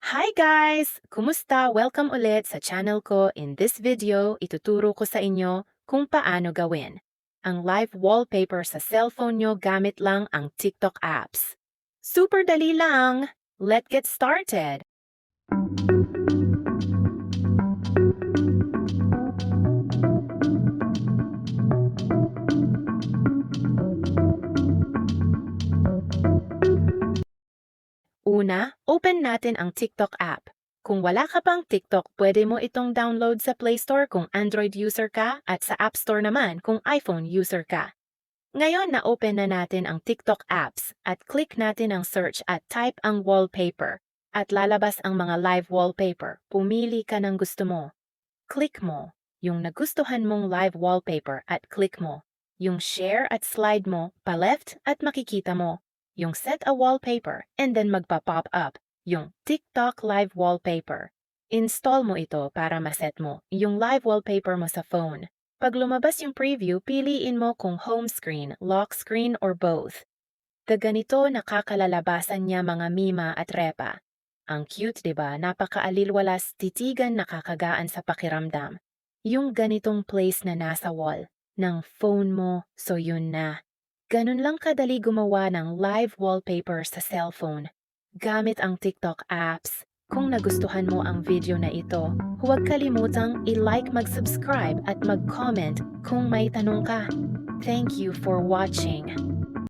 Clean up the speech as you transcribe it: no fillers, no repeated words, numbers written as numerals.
Hi guys! Kumusta? Welcome ulit sa channel ko. In this video, ituturo ko sa inyo kung paano gawin ang live wallpaper sa cellphone nyo gamit lang ang TikTok apps. Super dali lang! Let's get started! Una, open natin ang TikTok app. Kung wala ka pang TikTok, pwede mo itong download sa Play Store kung Android user ka at sa App Store naman kung iPhone user ka. Ngayon na-open na natin ang TikTok apps at click natin ang search at type ang wallpaper at lalabas ang mga live wallpaper. Pumili ka ng gusto mo. Click mo yung nagustuhan mong live wallpaper at click mo. Yung share at slide mo pa-left at makikita mo yung set a wallpaper and then magpa-pop up yung TikTok live wallpaper. Install mo ito para maset mo yung live wallpaper mo sa phone. Pag lumabas yung preview, piliin mo kung home screen, lock screen, or both. Ganito nakakalalabasan niya mga mima at repa. Ang cute, diba? Napakaalilwalas, titigan, nakakagaan sa pakiramdam. Yung ganitong place na nasa wall ng phone mo, so yun na. Ganun lang kadali gumawa ng live wallpaper sa cellphone. Gamit ang TikTok apps. Kung nagustuhan mo ang video na ito, huwag kalimutang i-like, mag-subscribe at mag-comment kung may tanong ka. Thank you for watching.